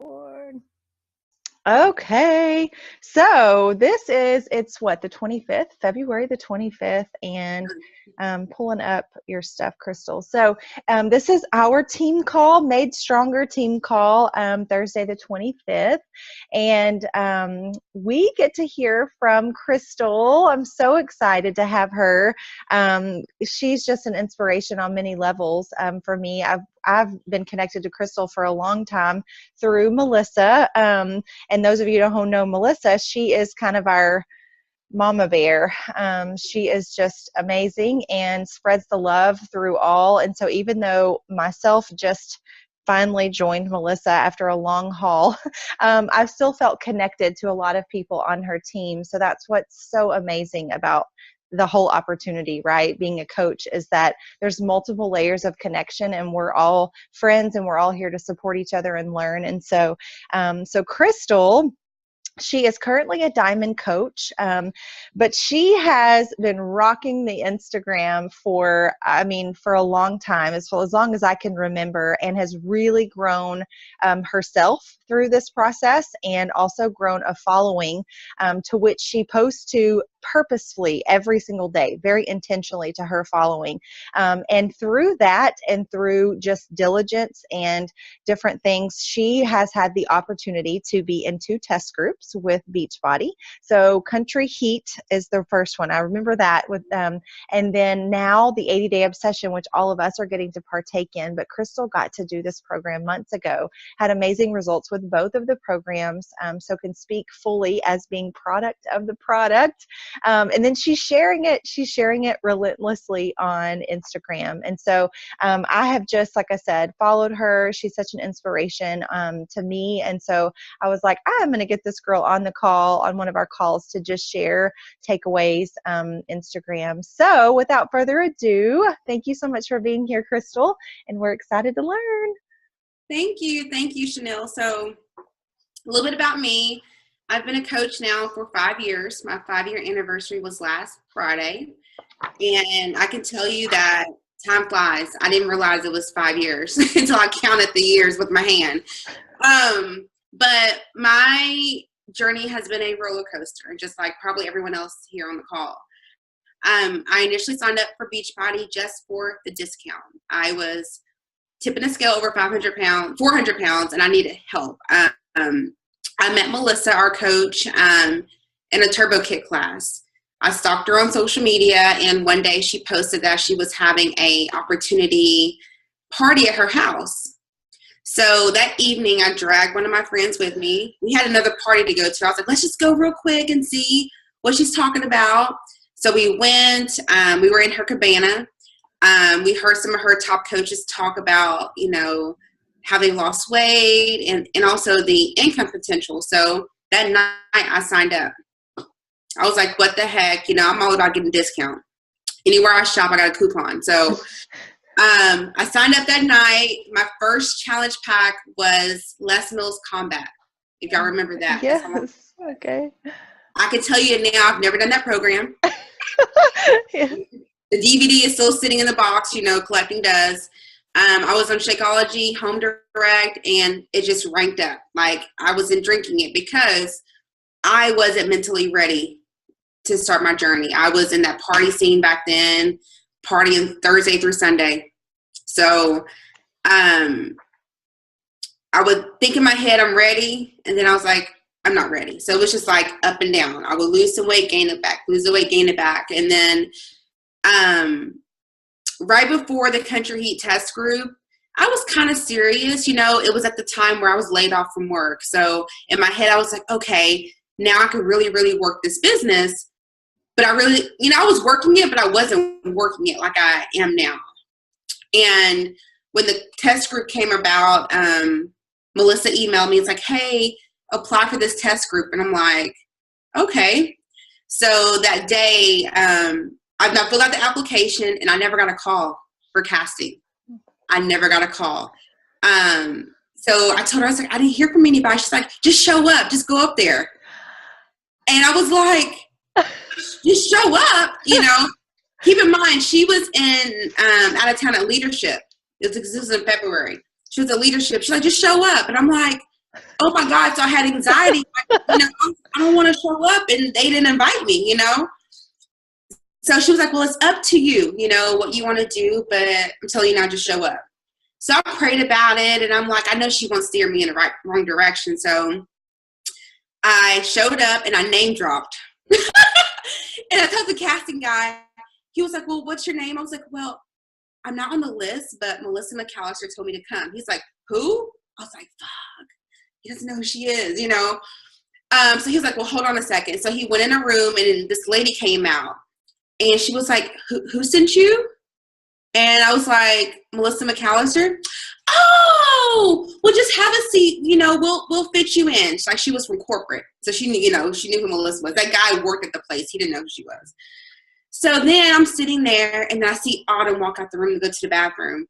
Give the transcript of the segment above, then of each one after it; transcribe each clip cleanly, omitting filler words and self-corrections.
Lord. Okay. So it's what, the 25th, February the 25th, and pulling up your stuff, Crystal. So this is our team call, Made Stronger team call, Thursday the 25th. And we get to hear from Crystal. I'm so excited to have her. She's just an inspiration on many levels for me. I've been connected to Crystal for a long time through Melissa. And those of you who know Melissa, she is kind of our mama bear. She is just amazing and spreads the love through all. And so even though myself just finally joined Melissa after a long haul, I've still felt connected to a lot of people on her team. So that's what's so amazing about the whole opportunity, right? Being a coach is that there's multiple layers of connection, and we're all friends, and we're all here to support each other and learn. And so, Crystal, she is currently a diamond coach, but she has been rocking the Instagram for a long time, as long as I can remember, and has really grown herself through this process, and also grown a following to which she posts to purposefully every single day, very intentionally to her following. And through that, and through just diligence and different things, she has had the opportunity to be in 2 test groups with Beachbody. So Country Heat is the first one. I remember that with and then now the 80-day obsession, which all of us are getting to partake in. But Crystal got to do this program months ago, had amazing results with both of the programs, so can speak fully as being product of the product. And then she's sharing it relentlessly on Instagram. And so I have just, like I said, followed her. She's such an inspiration to me. And so I was like, I'm going to get this girl on one of our calls to just share takeaways, Instagram. So without further ado, thank you so much for being here, Crystal. And we're excited to learn. Thank you, Chanel. So a little bit about me. I've been a coach now for 5 years. My 5-year anniversary was last Friday. And I can tell you that time flies. I didn't realize it was 5 years until I counted the years with my hand. But my journey has been a roller coaster, just like probably everyone else here on the call. I initially signed up for Beachbody just for the discount. I was tipping a scale over 400 pounds, and I needed help. I met Melissa, our coach, in a Turbo Kit class. I stalked her on social media, and one day she posted that she was having a opportunity party at her house. So that evening, I dragged one of my friends with me. We had another party to go to. I was like, let's just go real quick and see what she's talking about. So we went. We were in her cabana. We heard some of her top coaches talk about, how they lost weight and also the income potential. So that night I signed up. I was like, what the heck? I'm all about getting a discount. Anywhere I shop, I got a coupon. So I signed up that night. My first challenge pack was Les Mills Combat, if y'all remember that. Yes. Okay. I can tell you now, I've never done that program. Yeah. The DVD is still sitting in the box, collecting dust. I was on Shakeology, Home Direct, and it just ranked up. Like, I wasn't drinking it because I wasn't mentally ready to start my journey. I was in that party scene back then, partying Thursday through Sunday. So I would think in my head, I'm ready. And then I was like, I'm not ready. So it was just like up and down. I would lose some weight, gain it back, lose the weight, gain it back. And then right before the Country Heat test group, I was kind of serious. It was at the time where I was laid off from work. So in my head, I was like, okay, now I can really, really work this business. But I really, I was working it, but I wasn't working it like I am now. And when the test group came about, Melissa emailed me. It's like, hey, apply for this test group. And I'm like, okay. So that day, I've not filled out the application, and I never got a call for casting. I never got a call. So I told her, I was like, I didn't hear from anybody. She's like, just show up. Just go up there. And I was like, just show up, Keep in mind, she was in out of town at leadership. This was in February. She was at leadership. She's like, just show up. And I'm like, oh my God. So I had anxiety. Like, I don't want to show up and they didn't invite me, So she was like, well, it's up to you, what you want to do, but I'm telling you now, just show up. So I prayed about it, and I'm like, I know she won't steer me in the wrong direction. So I showed up and I name dropped. And I told the casting guy, he was like, well, what's your name? I was like, well, I'm not on the list, but Melissa McAllister told me to come. He's like, who? I was like, fuck. He doesn't know who she is, So he was like, well, hold on a second. So he went in a room, and this lady came out, and she was like, who sent you? And I was like, Melissa McAllister. Oh, well, just have a seat. We'll fit you in. She was from corporate, so she knew, she knew who Melissa was. That guy worked at the place. He didn't know who she was. So then I'm sitting there, and I see Autumn walk out the room to go to the bathroom,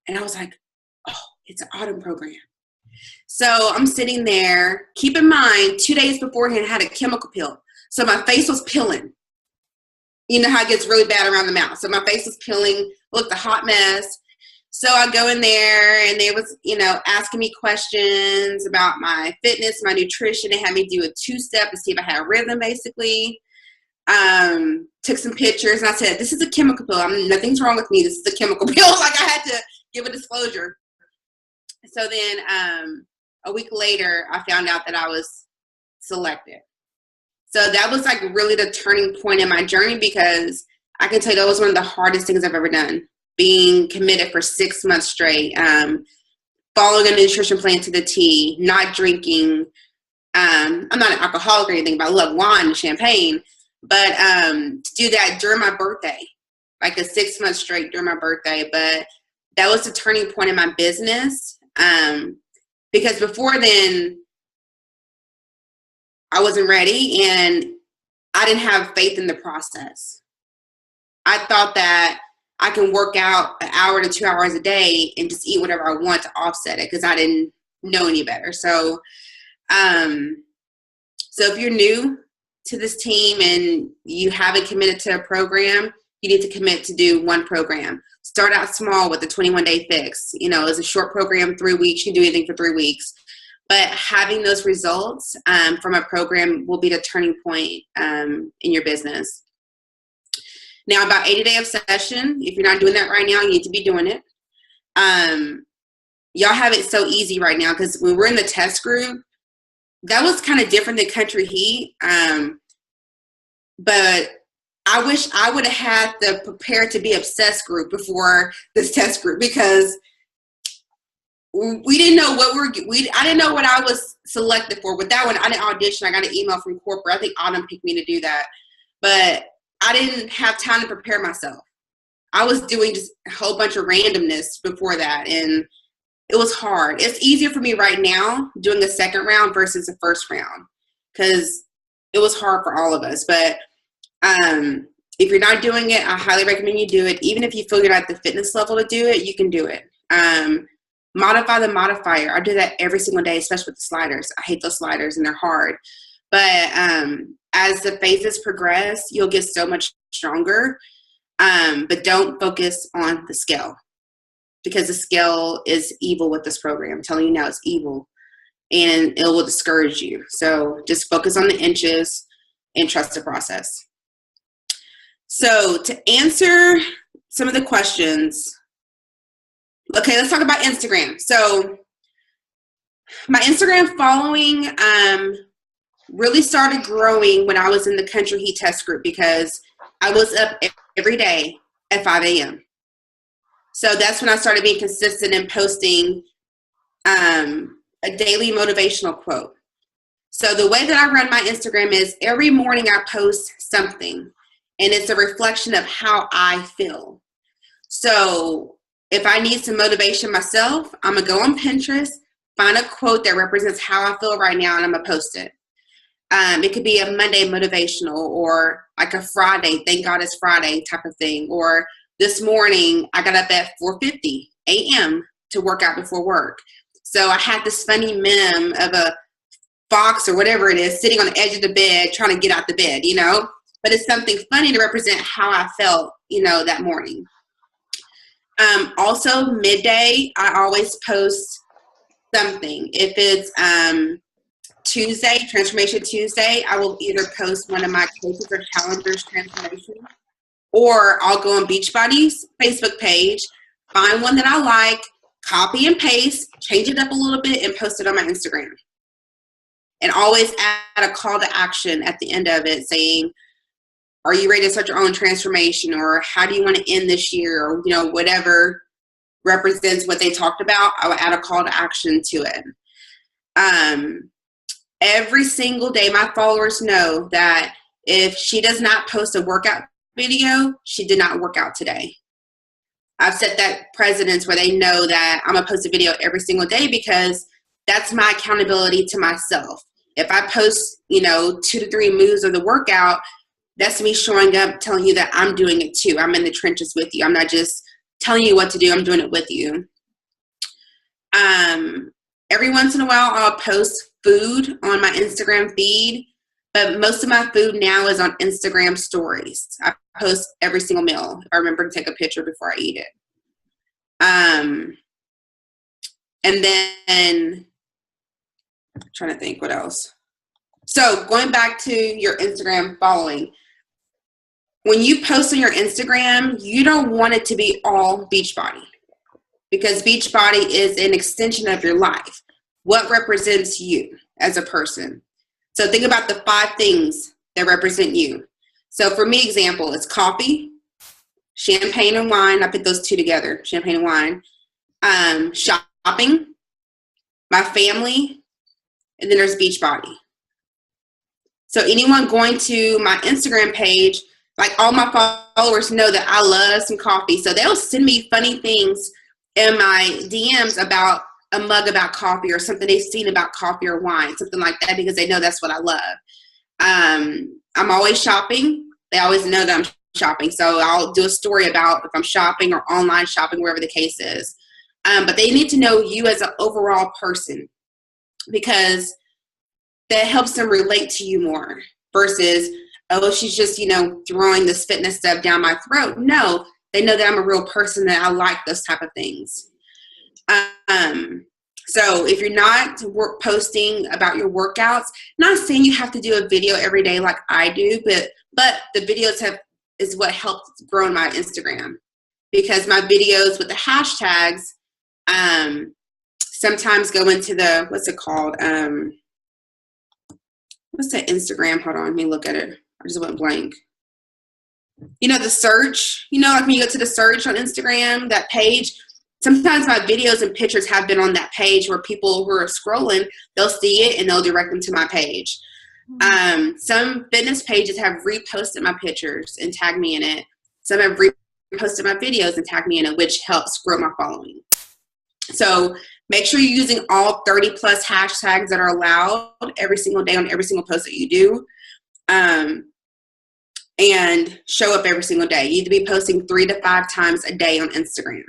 and I was like, oh, it's an Autumn program. So I'm sitting there. Keep in mind, 2 days beforehand, I had a chemical peel, so my face was peeling. You know how it gets really bad around the mouth. So my face was peeling, looked a hot mess. So I go in there, and they was, asking me questions about my fitness, my nutrition. They had me do a 2-step to see if I had a rhythm, basically. Took some pictures, and I said, this is a chemical pill. Nothing's wrong with me. This is a chemical pill. Like, I had to give a disclosure. So then a week later, I found out that I was selected. So that was like really the turning point in my journey, because I can tell you that was one of the hardest things I've ever done. Being committed for 6 months straight, following a nutrition plan to the T, not drinking. I'm not an alcoholic or anything, but I love wine and champagne. But to do that during my birthday, like a 6 months straight during my birthday. But that was the turning point in my business, because before then, I wasn't ready, and I didn't have faith in the process. I thought that I can work out an hour to 2 hours a day and just eat whatever I want to offset it, because I didn't know any better. So, so if you're new to this team and you haven't committed to a program, you need to commit to do one program. Start out small with the 21-day fix. It's a short program, 3 weeks. You can do anything for 3 weeks. But having those results from a program will be the turning point in your business. Now, about 80-day obsession, if you're not doing that right now, you need to be doing it. Y'all have it so easy right now, because when we're in the test group, that was kind of different than Country Heat. But I wish I would have had the Prepare to Be Obsessed group before this test group, because we didn't know I didn't know what I was selected for. With that one, I didn't audition. I got an email from corporate. I think Autumn picked me to do that. But I didn't have time to prepare myself. I was doing just a whole bunch of randomness before that, and it was hard. It's easier for me right now doing a second round versus a first round, because it was hard for all of us. But if you're not doing it, I highly recommend you do it. Even if you feel you're not at the fitness level to do it, you can do it. Modify the modifier. I do that every single day, especially with the sliders. I hate those sliders, and they're hard. But as the phases progress, you'll get so much stronger. But don't focus on the scale, because the scale is evil with this program. I'm telling you now, it's evil, and it will discourage you. So just focus on the inches and trust the process. So to answer some of the questions, okay, let's talk about Instagram. So my Instagram following really started growing when I was in the Country Heat test group, because I was up every day at 5 a.m. So that's when I started being consistent and posting a daily motivational quote. So the way that I run my Instagram is every morning I post something, and it's a reflection of how I feel. So if I need some motivation myself, I'm going to go on Pinterest, find a quote that represents how I feel right now, and I'm going to post it. It could be a Monday motivational, or like a Friday, thank God it's Friday type of thing. Or this morning, I got up at 4:50 a.m. to work out before work. So I had this funny meme of a fox or whatever it is sitting on the edge of the bed trying to get out the bed, But it's something funny to represent how I felt, that morning. Also, midday, I always post something. If it's Tuesday, Transformation Tuesday, I will either post one of my coaches or challengers transformation, or I'll go on Beachbody's Facebook page, find one that I like, copy and paste, change it up a little bit, and post it on my Instagram. And always add a call to action at the end of it saying, are you ready to start your own transformation? Or how do you want to end this year? Or, whatever represents what they talked about, I will add a call to action to it. Every single day, my followers know that if she does not post a workout video, she did not work out today. I've set that precedence where they know that I'm going to post a video every single day, because that's my accountability to myself. If I post, 2 to 3 moves of the workout, that's me showing up, telling you that I'm doing it too. I'm in the trenches with you. I'm not just telling you what to do. I'm doing it with you. Every once in a while, I'll post food on my Instagram feed, but most of my food now is on Instagram stories. I post every single meal. I remember to take a picture before I eat it. And then I'm trying to think what else. So going back to your Instagram following, when you post on your Instagram, you don't want it to be all Beachbody, because Beachbody is an extension of your life. What represents you as a person? So think about the 5 things that represent you. So for me, example, it's coffee, champagne and wine. I put those 2 together, champagne and wine. Shopping, my family, and then there's Beachbody. So anyone going to my Instagram page, like all my followers know that I love some coffee. So they'll send me funny things in my DMs about a mug about coffee, or something they've seen about coffee or wine, something like that, because they know that's what I love. I'm always shopping. They always know that I'm shopping. So I'll do a story about if I'm shopping or online shopping, wherever the case is. But they need to know you as an overall person, because that helps them relate to you more versus, oh, she's just, throwing this fitness stuff down my throat. No, they know that I'm a real person, that I like those type of things. So if you're not posting about your workouts, not saying you have to do a video every day like I do, but the videos is what helped grow my Instagram, because my videos with the hashtags sometimes go into the, what's it called? What's that Instagram? Hold on, let me look at it. I just went blank. The search, like when you go to the search on Instagram, that page, sometimes my videos and pictures have been on that page where people who are scrolling, they'll see it and they'll direct them to my page. Some fitness pages have reposted my pictures and tagged me in it. Some have reposted my videos and tagged me in it, which helps grow my following. So make sure you're using all 30 plus hashtags that are allowed every single day on every single post that you do. And show up every single day. You need to be posting 3 to 5 times a day on Instagram.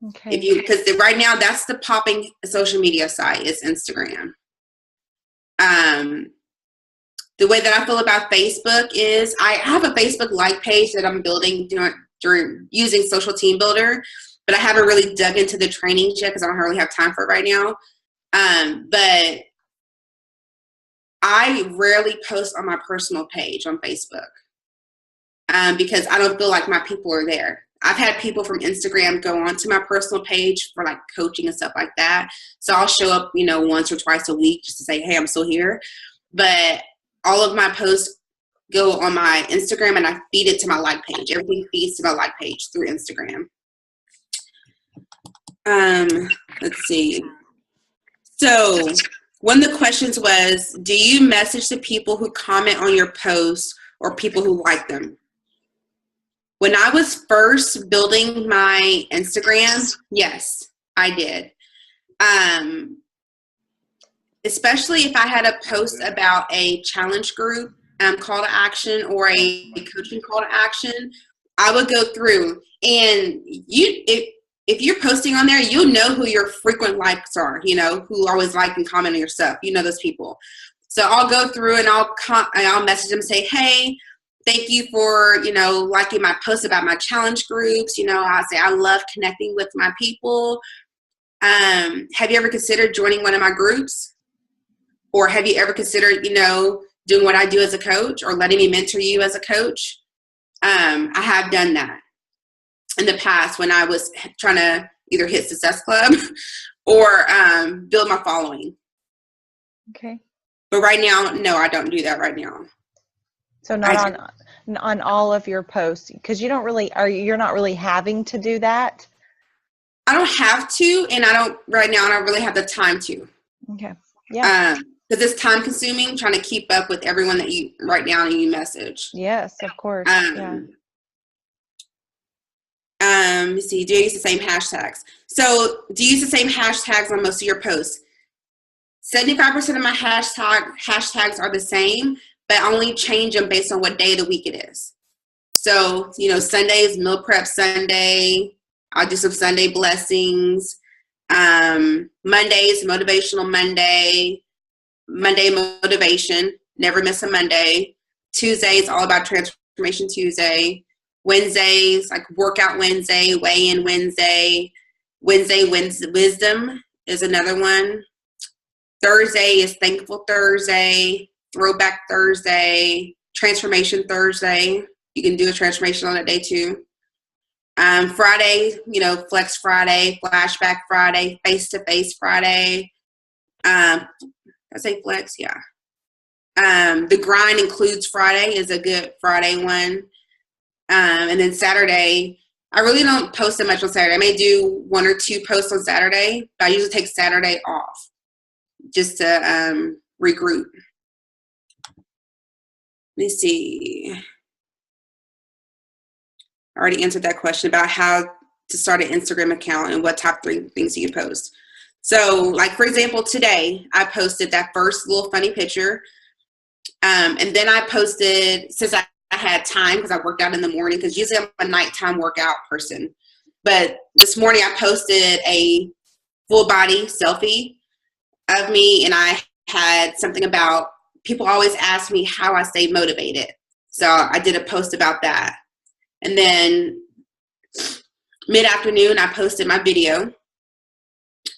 Okay. Because right now that's the popping social media site is Instagram. The way that I feel about Facebook is I have a Facebook like page that I'm building during using Social Team Builder, but I haven't really dug into the trainings yet because I don't really have time for it right now. But I rarely post on my personal page on Facebook because I don't feel like my people are there. I've had people from Instagram go onto my personal page for like coaching and stuff like that. So I'll show up, once or twice a week just to say, hey, I'm still here. But all of my posts go on my Instagram and I feed it to my like page. Everything feeds to my like page through Instagram. Let's see. So one of the questions was, do you message the people who comment on your posts or people who like them? When I was first building my Instagram, yes, I did. Especially if I had a post about a challenge group call to action or a coaching call to action, I would go through and if you're posting on there, you'll know who your frequent likes are, who always like and comment on your stuff. Those people. So I'll go through and I'll message them and say, hey, thank you for, liking my post about my challenge groups. I'll say I love connecting with my people. Have you ever considered joining one of my groups? Or have you ever considered, doing what I do as a coach or letting me mentor you as a coach? I have done that in the past when I was trying to either hit Success Club or build my following. Okay. But right now, no, I don't do that right now. So not on all of your posts, because you're not really having to do that. I don't have to, and I don't really have the time to. Okay. Yeah. Because it's time consuming trying to keep up with everyone that you write down and you message. Yes, of course. Yeah. Let's see, do you use the same hashtags? So do you use the same hashtags on most of your posts? 75% of my hashtags are the same, but I only change them based on what day of the week it is. So, Sunday is Meal Prep Sunday. I'll do some Sunday blessings. Monday is Motivational Monday. Monday motivation. Never miss a Monday. Tuesday is all about Transformation Tuesday. Wednesdays, like Workout Wednesday, Weigh-In Wednesday. Wednesday, Wisdom is another one. Thursday is Thankful Thursday. Throwback Thursday. Transformation Thursday. You can do a transformation on that day too. Friday, Flex Friday, Flashback Friday, Face-to-Face Friday. I say flex, yeah. The Grind Includes Friday is a good Friday one. And then Saturday, I really don't post that much on Saturday. I may do 1 or 2 posts on Saturday, but I usually take Saturday off just to regroup. Let me see. I already answered that question about how to start an Instagram account and what top 3 things you can post. So, like, for example, today I posted that first little funny picture. And then I posted, since I had time because I worked out in the morning, because usually I'm a nighttime workout person. But this morning I posted a full body selfie of me, and I had something about, people always ask me how I stay motivated. So I did a post about that. And then mid-afternoon, I posted my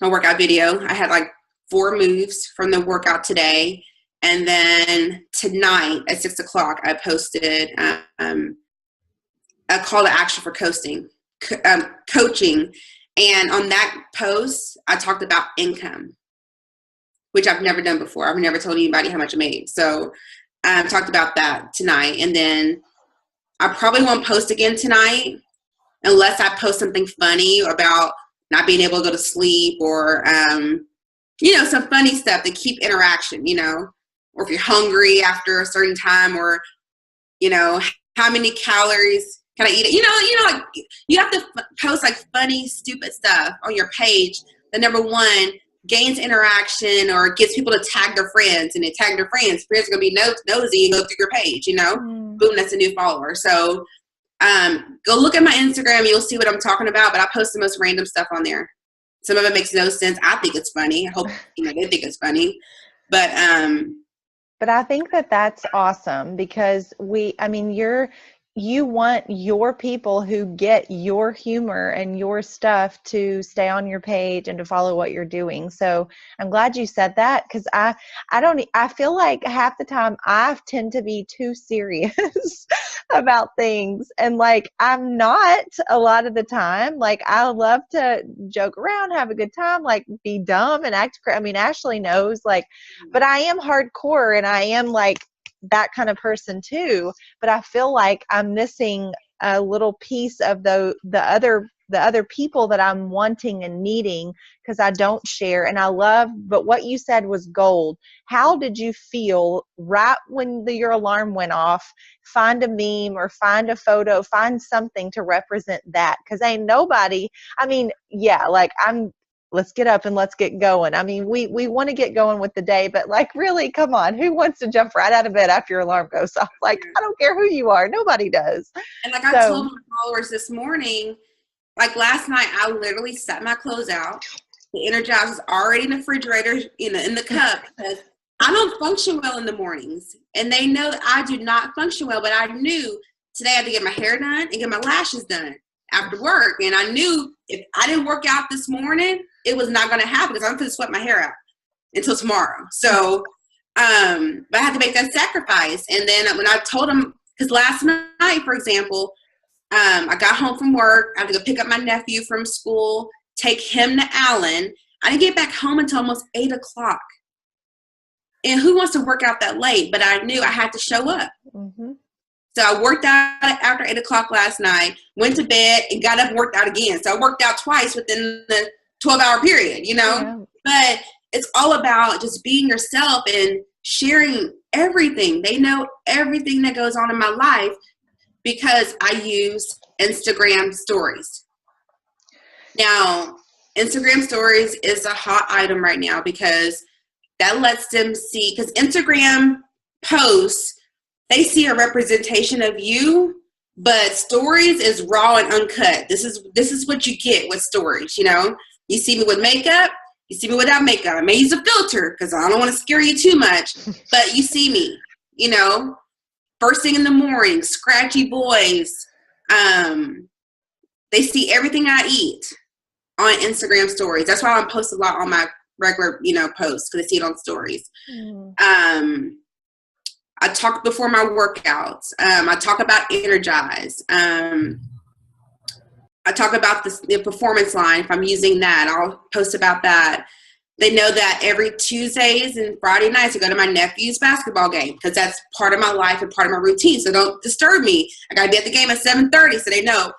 workout video. I had like 4 moves from the workout today. And then tonight at 6 o'clock, I posted a call to action for coaching. And on that post, I talked about income, which I've never done before. I've never told anybody how much I made. So I talked about that tonight. And then I probably won't post again tonight unless I post something funny about not being able to go to sleep or, some funny stuff to keep interaction, or if you're hungry after a certain time, or, how many calories can I eat? Like you have to post like funny, stupid stuff on your page that, number one, gains interaction or gets people to tag their friends, and they tag their friends. Friends are going to be nosy and go through your page, Boom, that's a new follower. So go look at my Instagram. You'll see what I'm talking about, but I post the most random stuff on there. Some of it makes no sense. I think it's funny. I hope they think it's funny. But I think that that's awesome, because you want your people who get your humor and your stuff to stay on your page and to follow what you're doing. So I'm glad you said that, because I feel like half the time I tend to be too serious about things, and like I'm not a lot of the time. Like I love to joke around, have a good time, like be dumb and act crazy. I mean, Ashley knows, like, but I am hardcore, and I am like that kind of person too, but I feel like I'm missing a little piece of the other people that I'm wanting and needing, because I don't share. And but what you said was gold. How did you feel right when your alarm went off? Find a meme or find a photo, find something to represent that, because ain't nobody, let's get up and let's get going. I mean, we want to get going with the day, but like, really, come on, who wants to jump right out of bed after your alarm goes off? Like, I don't care who you are. Nobody does. And like I told my followers this morning, like last night, I literally set my clothes out. The Energizer was already in the refrigerator, in the cup, because I don't function well in the mornings. And they know that I do not function well, but I knew today I had to get my hair done and get my lashes done after work. And I knew if I didn't work out this morning, it was not going to happen because I'm going to sweat my hair out until tomorrow. So, but I had to make that sacrifice. And then when I told him, because last night, for example, I got home from work. I had to go pick up my nephew from school, take him to Allen. I didn't get back home until almost 8 o'clock. And who wants to work out that late? But I knew I had to show up. Mm-hmm. So I worked out after 8 o'clock last night, went to bed, and got up and worked out again. So I worked out twice within the 12-hour period, you know. Yeah. But it's all about just being yourself and sharing everything. They know everything that goes on in my life because I use Instagram stories. Now, Instagram stories is a hot item right now because that lets them see, because Instagram posts, they see a representation of you, but stories is raw and uncut. This is what you get with stories, you know. You see me with makeup, you see me without makeup. I may use a filter because I don't want to scare you too much, but you see me, you know, first thing in the morning, scratchy boys. They see everything I eat on Instagram stories. That's why I don't post a lot on my regular, you know, posts because I see it on stories. I talk before my workouts. I talk about Energize. I talk about the performance line. If I'm using that, I'll post about that. They know that every Tuesdays and Friday nights I go to my nephew's basketball game because that's part of my life and part of my routine. So don't disturb me. I got to be at the game at 7:30 so they know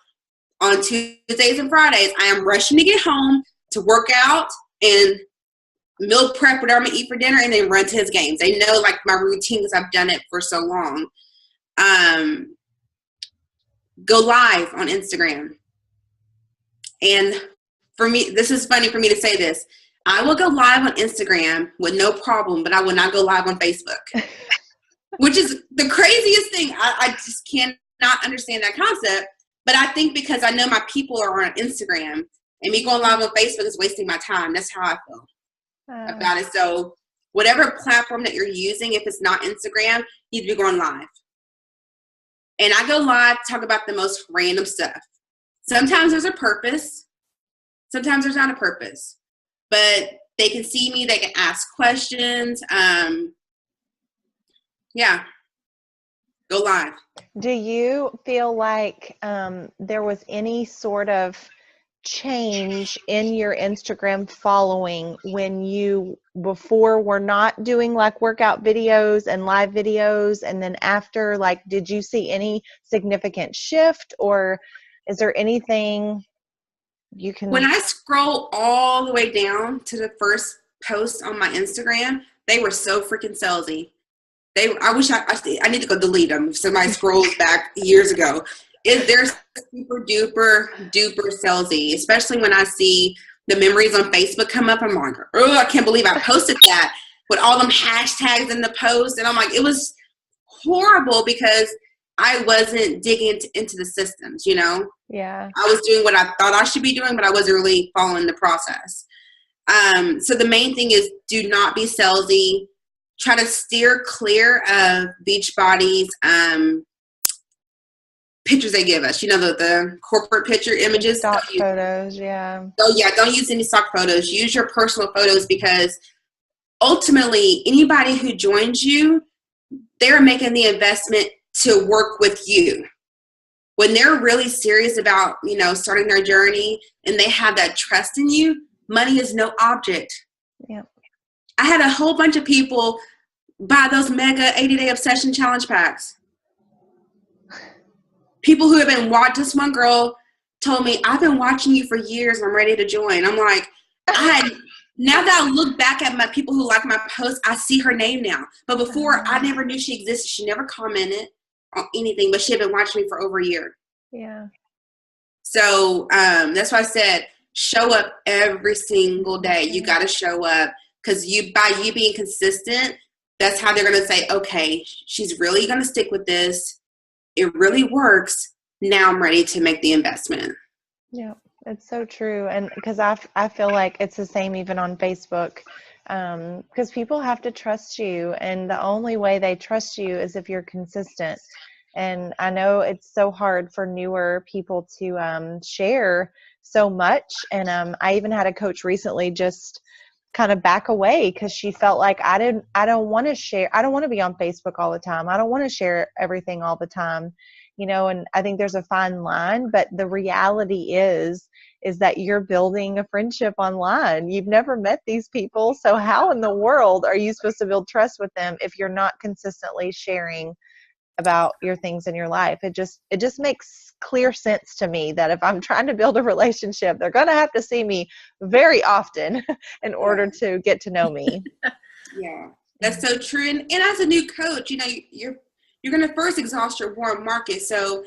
on Tuesdays and Fridays I am rushing to get home to work out and meal prep whatever I'm going to eat for dinner and then run to his games. They know like my routine because I've done it for so long. Go live on Instagram. And for me, this is funny for me to say this. I will go live on Instagram with no problem, but I will not go live on Facebook, which is the craziest thing. I just cannot understand that concept. But I think because I know my people are on Instagram and me going live on Facebook is wasting my time. That's how I feel about it. So whatever platform that you're using, if it's not Instagram, you need to be going live. And I go live, talk about the most random stuff. Sometimes there's a purpose. Sometimes there's not a purpose. But they can see me. They can ask questions. Yeah. Go live. Do you feel like there was any sort of change in your Instagram following when you before were not doing like workout videos and live videos, and then after, like, did you see any significant shift, or is there anything you can? When I scroll all the way down to the first post on my Instagram, they were so freaking salesy. I wish I need to go delete them. If somebody scrolls back years ago, they're super duper salesy, especially when I see the memories on Facebook come up. I'm like, oh, I can't believe I posted that with all them hashtags in the post. And I'm like, it was horrible because I wasn't digging into the systems, you know? Yeah. I was doing what I thought I should be doing, but I wasn't really following the process. So the main thing is do not be salesy. Try to steer clear of Beachbody's pictures they give us. You know, the corporate picture images. Stock photos, yeah. So yeah, don't use any stock photos. Use your personal photos because ultimately anybody who joins you, they're making the investment to work with you. When they're really serious about, you know, starting their journey and they have that trust in you, money is no object. Yeah. I had a whole bunch of people buy those mega 80-day obsession challenge packs. People who have been watching. This one girl told me, I've been watching you for years and I'm ready to join. I'm like, now that I look back at my people who like my posts, I see her name now. But before, I never knew she existed. She never commented on anything, but she had been watching me for over a year. Yeah. So that's why I said, show up every single day. You got to show up because by you being consistent, that's how they're going to say, okay, she's really going to stick with this. It really works. Now I'm ready to make the investment. Yeah, it's so true. And because I feel like it's the same even on Facebook, because people have to trust you. And the only way they trust you is if you're consistent. And I know it's so hard for newer people to share so much. And I even had a coach recently just kind of back away because she felt like I don't want to share. I don't want to be on Facebook all the time. I don't want to share everything all the time, and I think there's a fine line, but the reality is that you're building a friendship online. You've never met these people. So how in the world are you supposed to build trust with them if you're not consistently sharing about your things in your life? It just makes clear sense to me that if I'm trying to build a relationship, they're going to have to see me very often in order to get to know me. Yeah, that's so true. And as a new coach, you're going to first exhaust your warm market. So,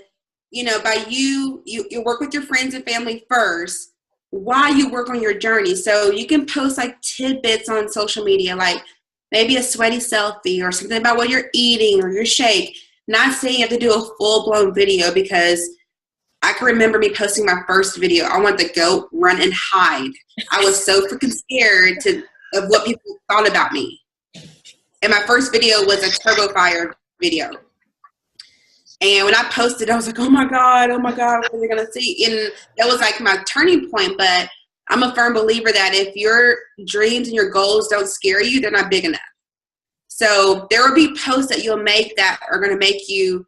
by you work with your friends and family first while you work on your journey. So you can post like tidbits on social media, like maybe a sweaty selfie or something about what you're eating or your shake. Not saying you have to do a full-blown video, because I can remember me posting my first video. I wanted to go run and hide. I was so freaking scared of what people thought about me. And my first video was a Turbo Fire video. And when I posted, I was like, oh my God, what are they going to see? And that was like my turning point. But I'm a firm believer that if your dreams and your goals don't scare you, they're not big enough. So there will be posts that you'll make that are going to make you.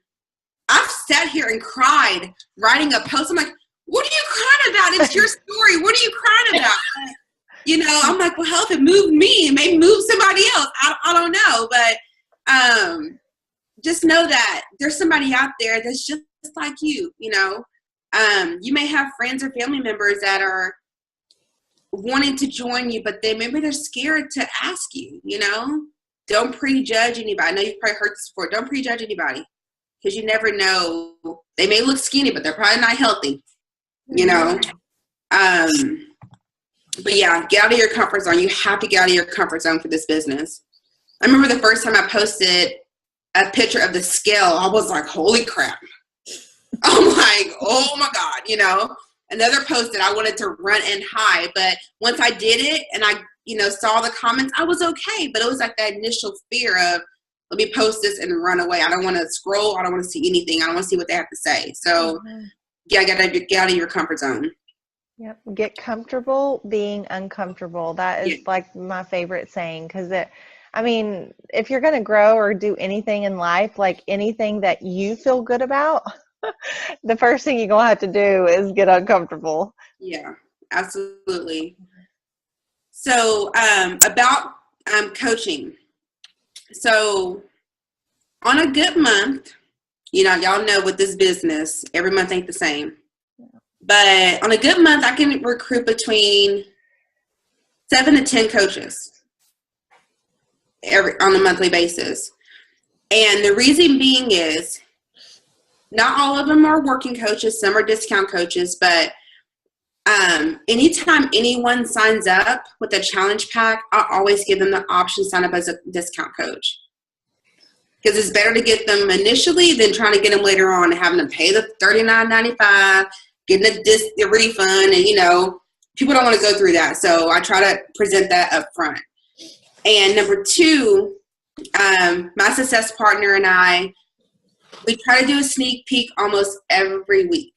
I've sat here and cried writing a post. I'm like, what are you crying about? It's your story. What are you crying about? I'm like, well, hell, if it moved me, it may move somebody else. I don't know. But just know that there's somebody out there that's just like you. You may have friends or family members that are wanting to join you, but maybe they're scared to ask you. Don't prejudge anybody. I know you've probably heard this before. Don't prejudge anybody, because you never know. They may look skinny, but they're probably not healthy. But yeah, get out of your comfort zone. You have to get out of your comfort zone for this business. I remember the first time I posted a picture of the scale, I was like, holy crap. I'm like, oh my God, Another post that I wanted to run and hide, but once I did it and I, saw the comments, I was okay. But it was like that initial fear of, let me post this and run away. I don't want to scroll. I don't want to see anything. I don't want to see what they have to say. So yeah, get out of your comfort zone. Yep. Get comfortable being uncomfortable. That is like my favorite saying, because if you're going to grow or do anything in life, like anything that you feel good about, the first thing you're going to have to do is get uncomfortable. Yeah, absolutely. So about coaching. So on a good month, y'all know with this business, every month ain't the same. But on a good month, I can recruit between 7 to 10 coaches on a monthly basis. And the reason being is not all of them are working coaches. Some are discount coaches. But anytime anyone signs up with a challenge pack, I always give them the option to sign up as a discount coach. Because it's better to get them initially than trying to get them later on and having them pay the $39.95, getting the refund, and people don't want to go through that. So I try to present that up front. And number 2, my success partner and I, we try to do a sneak peek almost every week.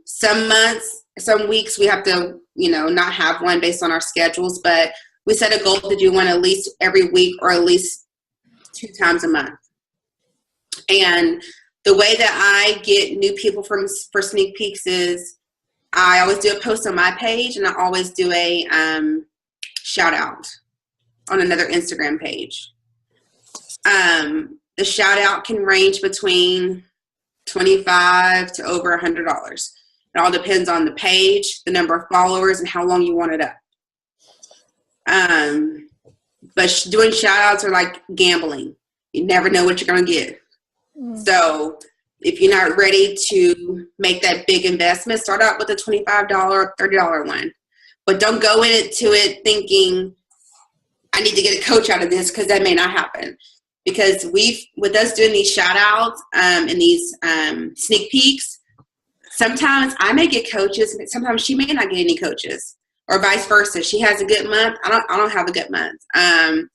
Some months, some weeks we have to, not have one based on our schedules, but we set a goal to do one at least every week or at least 2 times a month. And the way that I get new people for sneak peeks is I always do a post on my page, and I always do a shout out on another Instagram page. The shout out can range between $25 to over $100. It all depends on the page, the number of followers, and how long you want it up. But doing shout outs are like gambling. You never know what you're going to get. So if you're not ready to make that big investment, start out with a $25 or $30 one. But don't go into it thinking, I need to get a coach out of this, because that may not happen. Because with us doing these shout outs and these sneak peeks, sometimes I may get coaches, but sometimes she may not get any coaches, or vice versa. She has a good month. I don't have a good month. I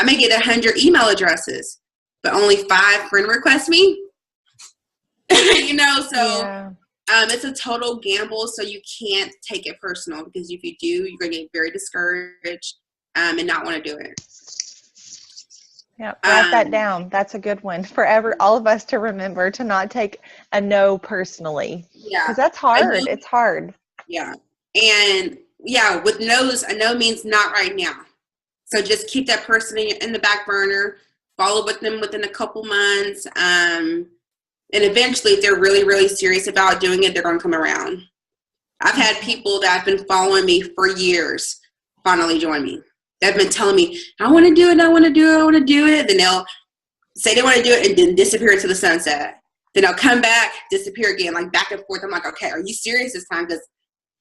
may get 100 email addresses, but only 5 friend request me. So It's a total gamble, so you can't take it personal, because if you do, you're going to get very discouraged and not want to do it. Yeah, write that down. That's a good one for all of us to remember, to not take a no personally. Yeah. Because that's hard. It's hard. Yeah. And yeah, with no's, a no means not right now. So just keep that person in the back burner, follow with them within a couple months. And eventually, if they're really, really serious about doing it, they're going to come around. I've had people that have been following me for years finally join me. They've been telling me, I want to do it, I want to do it, I want to do it. Then they'll say they want to do it and then disappear into the sunset. Then they'll come back, disappear again, like back and forth. I'm like, okay, are you serious this time? Because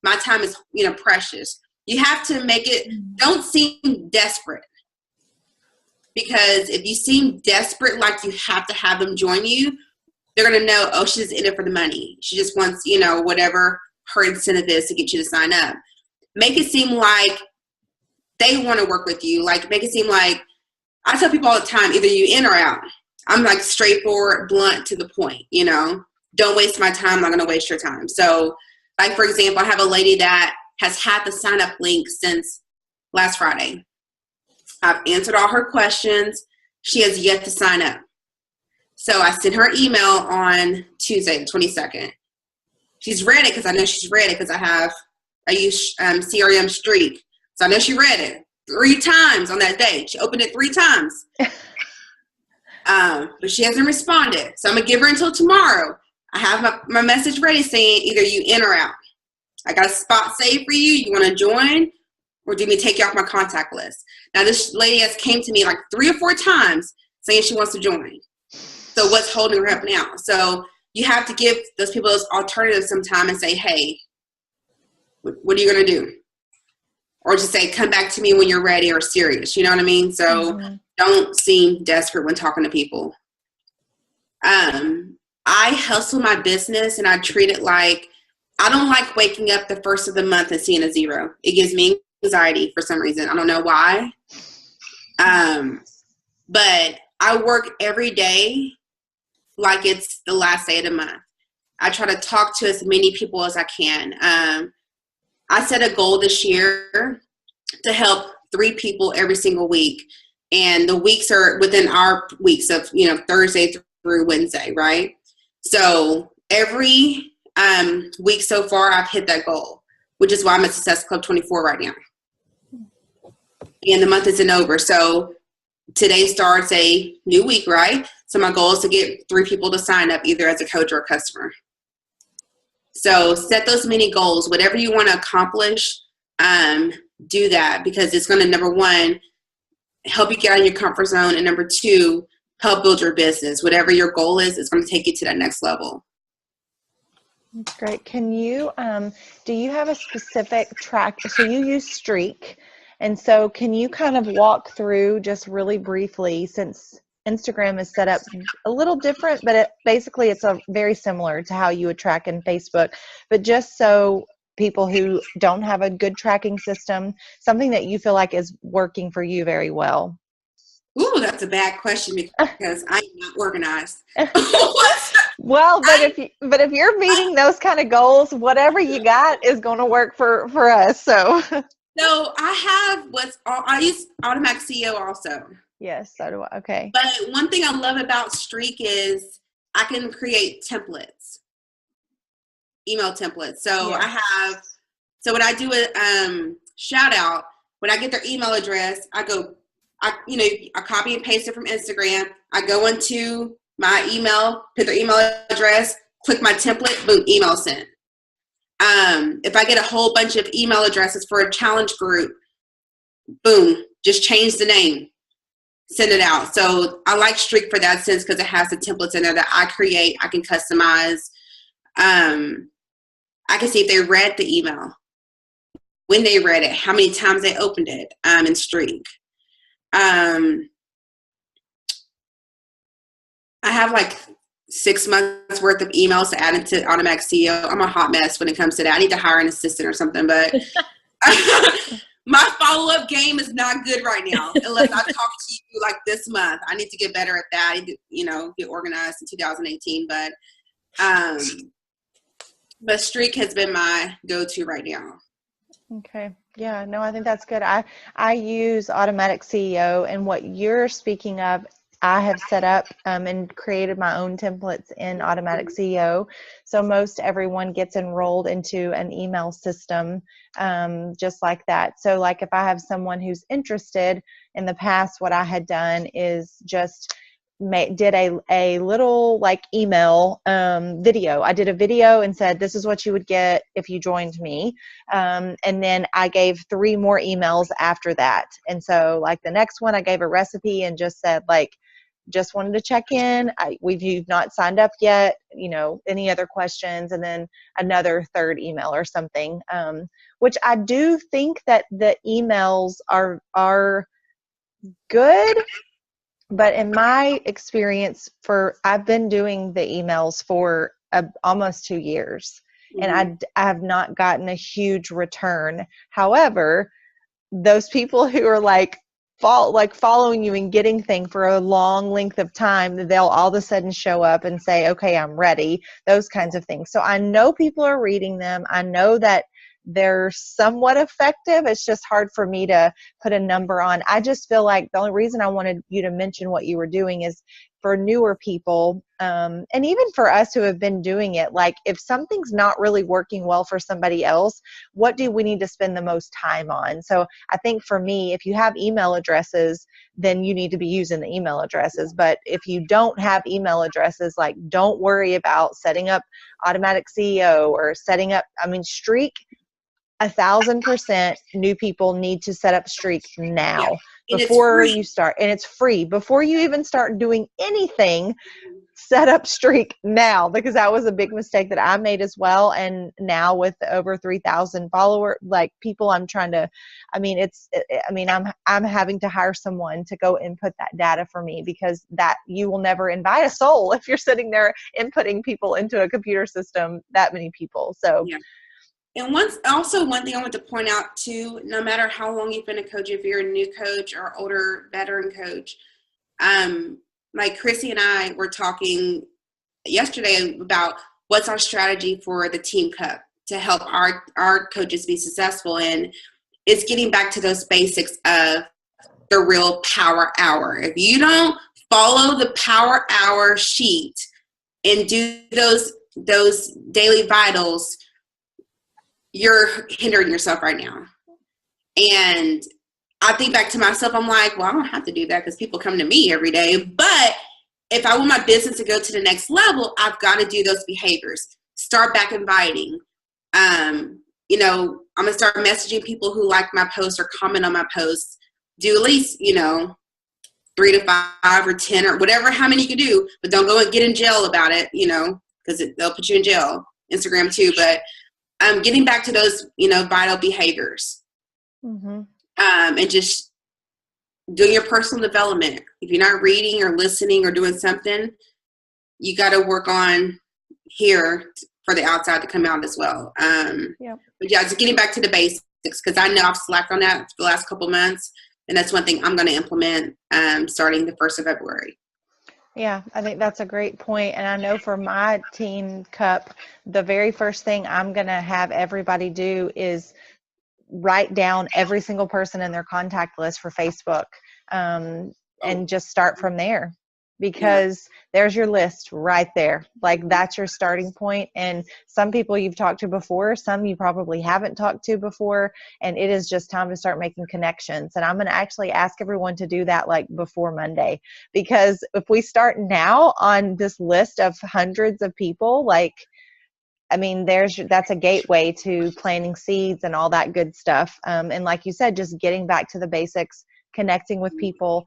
my time is, precious. You have to make it, don't seem desperate. Because if you seem desperate, like you have to have them join you, they're going to know, oh, she's in it for the money. She just wants, whatever her incentive is to get you to sign up. Make it seem like they want to work with you. Like, make it seem like, I tell people all the time, either you in or out. I'm like straightforward, blunt, to the point, Don't waste my time. I'm not going to waste your time. So, like, for example, I have a lady that has had the sign up link since last Friday. I've answered all her questions. She has yet to sign up. So I sent her email on Tuesday, the 22nd. She's read it, because I know she's read it, because I use CRM Streak. So I know she read it 3 times on that day. She opened it 3 times. But she hasn't responded. So I'm going to give her until tomorrow. I have my message ready saying either you in or out. I got a spot saved for you. You want to join? Or do me take you off my contact list? Now, this lady has came to me like 3 or 4 times saying she wants to join. So what's holding her up now? So you have to give those people those alternatives some time and say, hey, what are you going to do? Or just say, come back to me when you're ready or serious. You know what I mean? So don't seem desperate when talking to people. I hustle my business, and I treat it like, I don't like waking up the first of the month and seeing a 0. It gives me anxiety for some reason. I don't know why. But I work every day like it's the last day of the month. I try to talk to as many people as I can. I set a goal this year to help 3 people every single week. And the weeks are within our weeks of, Thursday through Wednesday, right? So every week so far, I've hit that goal, which is why I'm at Success Club 24 right now. And the month isn't over. So today starts a new week, right? So my goal is to get 3 people to sign up, either as a coach or a customer. So set those mini goals. Whatever you want to accomplish, do that, because it's going to, number 1, help you get out of your comfort zone, and number 2, help build your business. Whatever your goal is, it's going to take you to that next level. That's great. Can you, do you have a specific track? So you use Streak. And so can you kind of walk through just really briefly, since Instagram is set up a little different, but basically it's very similar to how you would track in Facebook, but just so people who don't have a good tracking system, something that you feel like is working for you very well. Ooh, that's a bad question, because I'm not organized. Well, but if you're meeting those kind of goals, whatever you got is going to work for us. So I use Automatic CEO also. Yes, so do I. Okay. But one thing I love about Streak is I can create templates, email templates. So yeah. When I do a shout out, when I get their email address, I copy and paste it from Instagram. I go into my email, put their email address, click my template, boom, email sent. If I get a whole bunch of email addresses for a challenge group, boom, just change the name, send it out. So I like Streak for that sense, because it has the templates in there that I create. I can customize. I can see if they read the email, when they read it, how many times they opened it in Streak. I have like 6 months worth of emails to add into Automatic CEO. I'm a hot mess when it comes to that. I need to hire an assistant or something, but my follow-up game is not good right now, unless I talk to you like this month. I need to get better at that. I need to, get organized in 2018. But But Streak has been my go-to right now. Okay. Yeah, no, I think that's good. I use Automatic CEO, and what you're speaking of, I have set up and created my own templates in Automatic CEO. So most everyone gets enrolled into an email system just like that. So like if I have someone who's interested, in the past, what I had done is just did a little like email video. I did a video and said, this is what you would get if you joined me. And then I gave 3 more emails after that. And so like the next one, I gave a recipe and just said like, just wanted to check in. You've not signed up yet, any other questions? And then another 3rd email or something, which I do think that the emails are good. But in my experience, I've been doing the emails for almost 2 years, and I have not gotten a huge return. However, those people who are like following you and getting things for a long length of time, they'll all of a sudden show up and say, okay, I'm ready, those kinds of things. So I know people are reading them. I know that they're somewhat effective. It's just hard for me to put a number on. I just feel like the only reason I wanted you to mention what you were doing is for newer people, and even for us who have been doing it, like if something's not really working well for somebody else, what do we need to spend the most time on? So I think for me, if you have email addresses, then you need to be using the email addresses. But if you don't have email addresses, like don't worry about setting up Automatic CEO or setting up, Streak. 1,000% new people need to set up Streak now before you start. And it's free. Before you even start doing anything, set up Streak now, because that was a big mistake that I made as well. And now with over 3,000 follower people, I'm trying to, I'm having to hire someone to go input that data for me, because that you will never invite a soul if you're sitting there inputting people into a computer system, that many people. So yeah. And one thing I want to point out too, no matter how long you've been a coach, if you're a new coach or older veteran coach, like Chrissy and I were talking yesterday about what's our strategy for the Team Cup to help our coaches be successful. And it's getting back to those basics of the real power hour. If you don't follow the power hour sheet and do those daily vitals, you're hindering yourself right now. And I think back to myself, I'm like, well, I don't have to do that because people come to me every day. But if I want my business to go to the next level, I've got to do those behaviors. Start back inviting. I'm going to start messaging people who like my posts or comment on my posts. Do at least, 3 to 5 or 10 or whatever, how many you can do. But don't go and get in jail about it, because they'll put you in jail. Instagram too. But getting back to those, vital behaviors, and just doing your personal development. If you're not reading or listening or doing something, you got to work on here for the outside to come out as well. But yeah, just getting back to the basics, because I know I've slacked on that for the last couple months, and that's one thing I'm going to implement starting the 1st of February. Yeah, I think that's a great point. And I know for my Team Cup, the very first thing I'm going to have everybody do is write down every single person in their contact list for Facebook, and just start from there, because there's your list right there. Like that's your starting point. And some people you've talked to before, some you probably haven't talked to before, and it is just time to start making connections. And I'm going to actually ask everyone to do that like before Monday, because if we start now on this list of hundreds of people, that's a gateway to planting seeds and all that good stuff. And like you said, just getting back to the basics, connecting with people.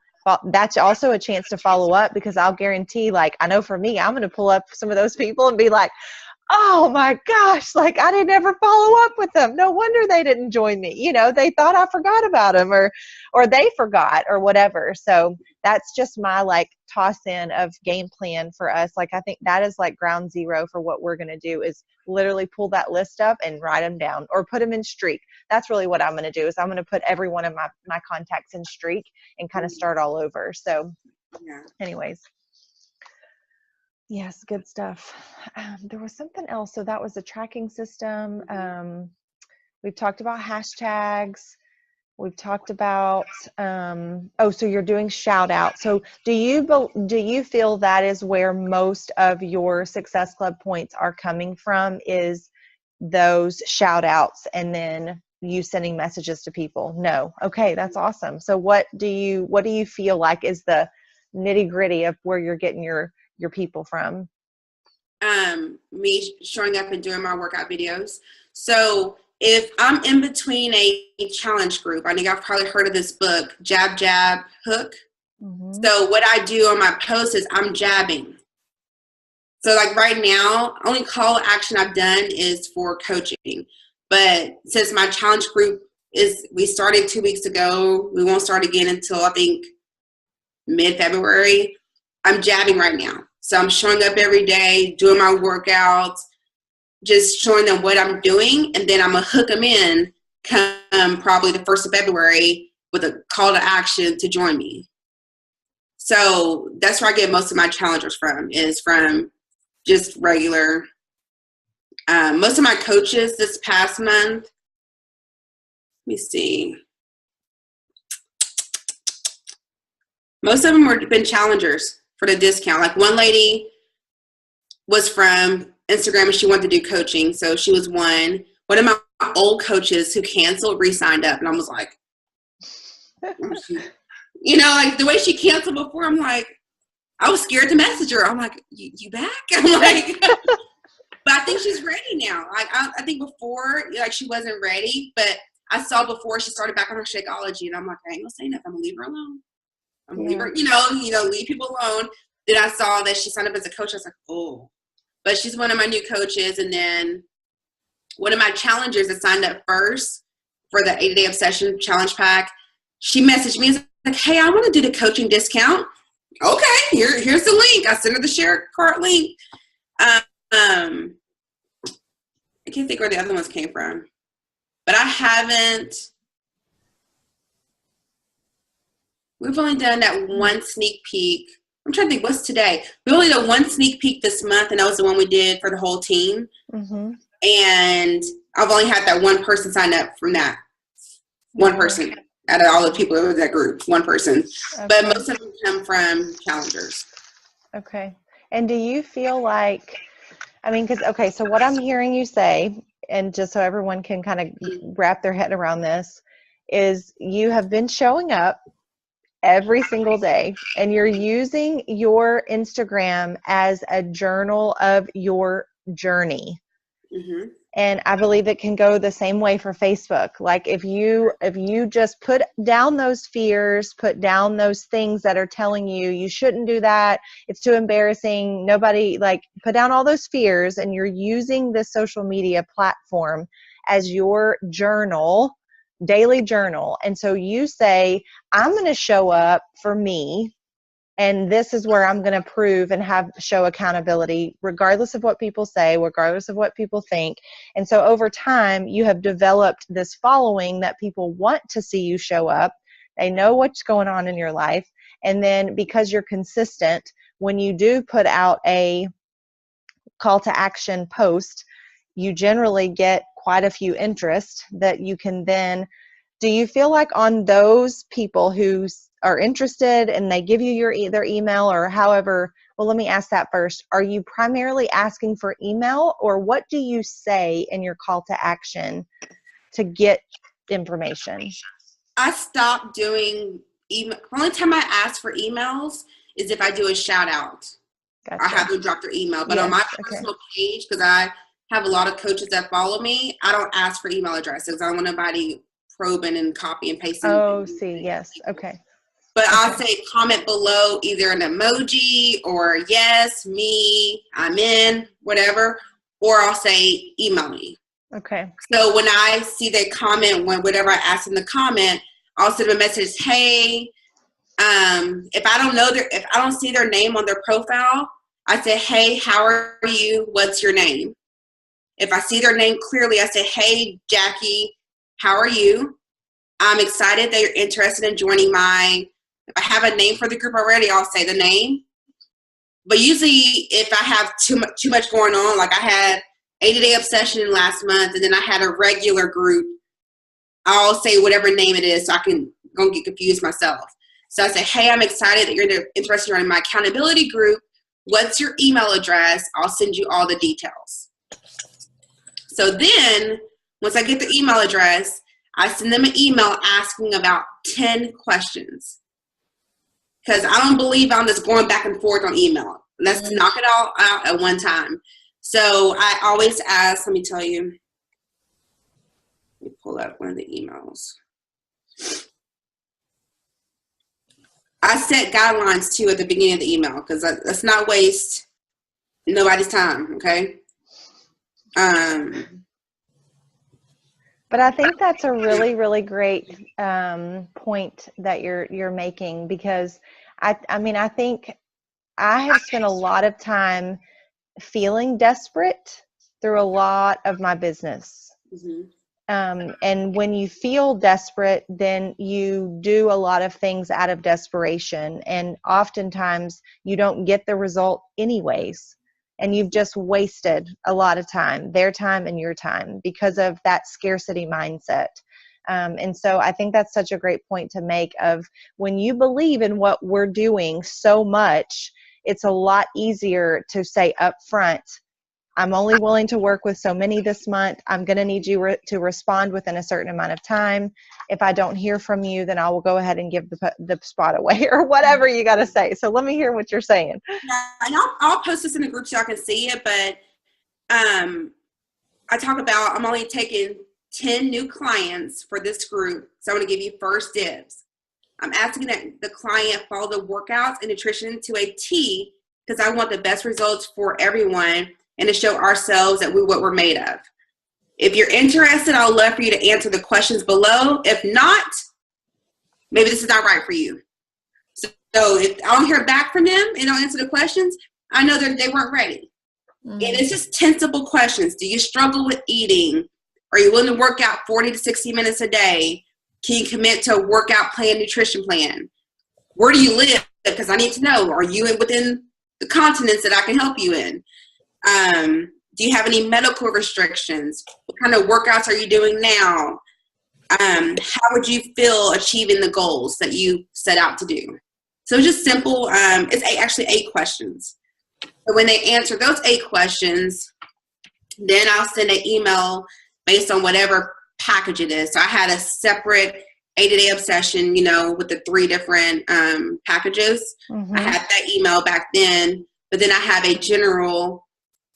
That's also a chance to follow up, because I'll guarantee, I know for me, I'm going to pull up some of those people and be like, oh my gosh, I didn't ever follow up with them. No wonder they didn't join me. They thought I forgot about them, or they forgot, or whatever. So that's just my toss in of game plan for us. I think that is ground zero for what we're going to do, is literally pull that list up and write them down or put them in Streak. That's really what I'm going to do, is I'm going to put every one of my contacts in Streak and kind of start all over. So anyways. Yes, good stuff. There was something else. So that was the tracking system. We've talked about hashtags. We've talked about, so you're doing shout out. So do you feel that is where most of your Success Club points are coming from, is those shout outs and then you sending messages to people? No. Okay, that's awesome. So what do you feel like is the nitty gritty of where you're getting your people from? Me showing up and doing my workout videos. So if I'm in between a challenge group, I think I've probably heard of this book, Jab, Jab, Hook. Mm-hmm. So what I do on my posts is I'm jabbing. So like right now, only call to action I've done is for coaching. But since my challenge group we started 2 weeks ago, we won't start again until I think mid-February, I'm jabbing right now. So I'm showing up every day, doing my workouts, just showing them what I'm doing, and then I'm going to hook them in come probably the 1st of February with a call to action to join me. So that's where I get most of my challengers from, is from just regular. Most of my coaches this past month, let me see. Most of them have been challengers for the discount. Like one lady was from Instagram and she wanted to do coaching. So she was one. One of my old coaches who canceled re-signed up. And I was like, like the way she canceled before, I'm like, I was scared to message her. I'm like, you back? I'm like, but I think she's ready now. Like I think before, like she wasn't ready, but I saw before she started back on her Shakeology, and I'm like, I ain't gonna say nothing. I'm gonna leave her alone. I'm gonna leave her, leave people alone. Then I saw that she signed up as a coach. I was like, oh, but she's one of my new coaches. And then one of my challengers that signed up first for the 80-day obsession challenge pack, she messaged me and was like, hey, I want to do the coaching discount. Okay, here's the link. I sent her the share cart link. I can't think where the other ones came from, but we've only done that one sneak peek. I'm trying to think, what's today? We only did one sneak peek this month, and that was the one we did for the whole team. Mm-hmm. And I've only had that one person sign up from that. One person out of all the people in that group, one person. Okay. But most of them come from challengers. Okay. And do you feel like, so what I'm hearing you say, and just so everyone can kind of wrap their head around this, is you have been showing up every single day and you're using your Instagram as a journal of your journey. Mm-hmm. And I believe it can go the same way for Facebook. Like if you just put down those fears, put down those things that are telling you shouldn't do that, it's too embarrassing, nobody, like put down all those fears, and you're using this social media platform as your journal, daily journal. And so you say, I'm going to show up for me, and this is where I'm going to prove and show accountability, regardless of what people say, regardless of what people think. And so over time, you have developed this following that people want to see you show up. They know what's going on in your life. And then because you're consistent, when you do put out a call to action post, you generally get quite a few interests that you can then. Do you feel like on those people who are interested and they give you their email, or however, well, let me ask that first. Are you primarily asking for email, or what do you say in your call to action to get information? I stopped doing email. The only time I ask for emails is if I do a shout out. Gotcha. I have them drop their email. But on my personal page, because I have a lot of coaches that follow me, I don't ask for email addresses. I don't want nobody probing and copy and pasting. Oh, see, yes, okay. But I'll say comment below either an emoji or yes, me, I'm in, whatever, or I'll say email me. Okay. So when I see their comment, whatever I ask in the comment, I'll send them a message, hey, if I don't see their name on their profile, I say, hey, how are you? What's your name? If I see their name clearly, I say, hey, Jackie, how are you? I'm excited that you're interested in joining if I have a name for the group already, I'll say the name. but usually if I have too much going on, like I had 80-day obsession last month, and then I had a regular group, I'll say whatever name it is so I can go get confused myself. So I say, hey, I'm excited that you're interested in my accountability group. What's your email address? I'll send you all the details. So then once I get the email address, I send them an email asking about 10 questions. Because I don't believe I'm just going back and forth on email. Let's knock it all out at one time. So I always ask, let me tell you. Let me pull up one of the emails. I set guidelines too at the beginning of the email because let's not waste nobody's time, okay? But I think that's a really, really great point that you're making, because I mean, I think I have spent a lot of time feeling desperate through a lot of my business. Mm-hmm. And when you feel desperate, then you do a lot of things out of desperation. And oftentimes you don't get the result anyways. And you've just wasted a lot of time, their time and your time, because of that scarcity mindset. And so I think that's such a great point to make, of when you believe in what we're doing so much, it's a lot easier to say up front, I'm only willing to work with so many this month. I'm going to need you to respond within a certain amount of time. If I don't hear from you, then I will go ahead and give the spot away, or whatever you got to say. So let me hear what you're saying. Yeah, and I'll post this in the group so y'all can see it, but I talk about I'm only taking 10 new clients for this group, so I'm going to give you first dibs. I'm asking that the client follow the workouts and nutrition to a T, because I want the best results for everyone and to show ourselves that we're what we're made of. If you're interested, I'll love for you to answer the questions below. If not, maybe this is not right for you. So if I don't hear back from them and don't answer the questions, I know that they weren't ready. Mm-hmm. And it's just 10 simple questions. Do you struggle with eating? Are you willing to work out 40 to 60 minutes a day? Can you commit to a workout plan, nutrition plan? Where do you live? Because I need to know, are you within the continents that I can help you in? Do you have any medical restrictions? What kind of workouts are you doing now? How would you feel achieving the goals that you set out to do? So just simple. It's actually 8 questions. So when they answer those 8 questions, then I'll send an email based on whatever package it is. So I had a separate 80-day obsession, with the 3 different packages. Mm-hmm. I had that email back then, but then I have a general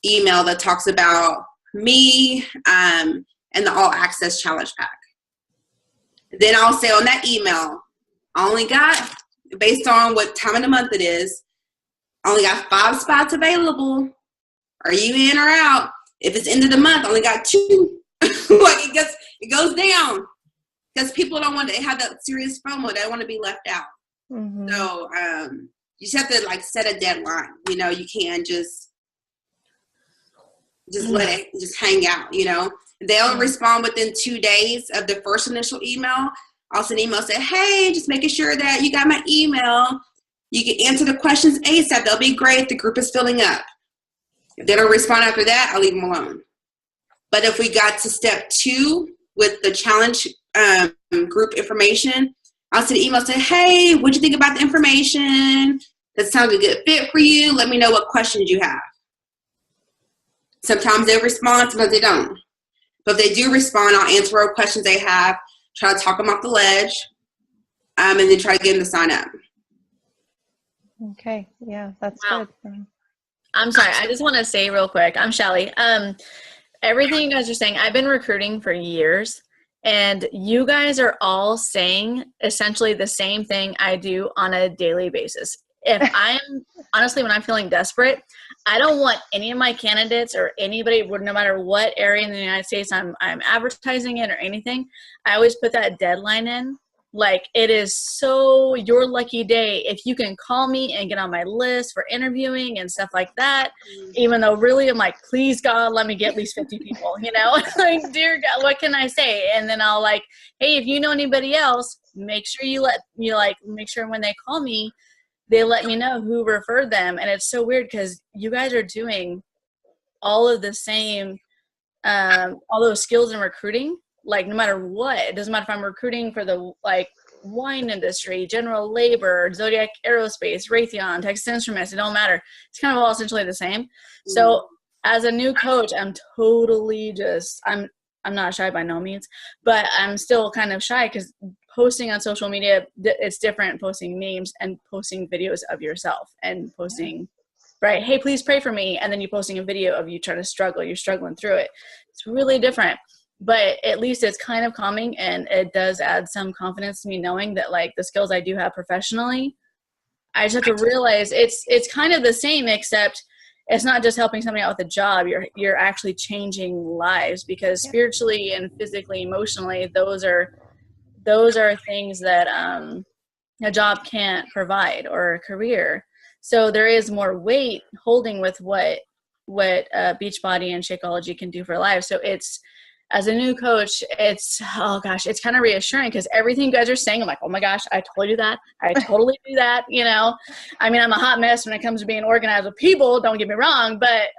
email that talks about me and the All Access Challenge Pack. Then I'll say on that email, I only got, based on what time of the month it is, I only got 5 spots available. Are you in or out? If it's end of the month, I only got 2. Like it goes down, because people don't want to have that serious FOMO. They don't want to be left out. Mm-hmm. So you just have to set a deadline. You can't just let it just hang out. They'll respond within 2 days of the first initial email. I'll send an email, say, hey, just making sure that you got my email. You can answer the questions ASAP. They'll be great. The group is filling up. If they don't respond after that, I'll leave them alone. But if we got to step 2 with the challenge group information, I'll send an email, say, hey, what'd you think about the information? That sounds like a good fit for you. Let me know what questions you have. Sometimes they respond, sometimes they don't. But if they do respond, I'll answer what questions they have, try to talk them off the ledge, and then try to get them to sign up. Okay, yeah, that's wow. Good. I'm sorry, I just want to say real quick, I'm Shelly. Everything you guys are saying, I've been recruiting for years, and you guys are all saying essentially the same thing I do on a daily basis. If honestly, when I'm feeling desperate, I don't want any of my candidates or anybody, no matter what area in the United States I'm advertising in or anything, I always put that deadline in. Like, it is so your lucky day if you can call me and get on my list for interviewing and stuff like that. Even though really I'm like, please God, let me get at least 50 people, like, dear God, what can I say? And then I'll hey, if you know anybody else, make sure make sure when they call me they let me know who referred them. And it's so weird because you guys are doing all of the same, all those skills in recruiting, like no matter what. It doesn't matter if I'm recruiting for the like wine industry, general labor, Zodiac Aerospace, Raytheon, Texas Instruments, it don't matter. It's kind of all essentially the same. So as a new coach, I'm totally I'm not shy by no means, but I'm still kind of shy because posting on social media, it's different posting memes and posting videos of yourself and posting, right, hey, please pray for me. And then you posting a video of you trying to struggle, you're struggling through it. It's really different, but at least it's kind of calming, and it does add some confidence to me knowing that like the skills I do have professionally, I just have to realize it's kind of the same, except it's not just helping somebody out with a job. You're actually changing lives, because spiritually and physically, emotionally, those are things that a job can't provide, or a career. So there is more weight holding with what Beachbody and Shakeology can do for life. So it's, as a new coach, it's, oh gosh, it's kind of reassuring, because everything you guys are saying, I'm like, oh my gosh, I totally do that. I totally do that. You know, I mean, I'm a hot mess when it comes to being organized with people, don't get me wrong. But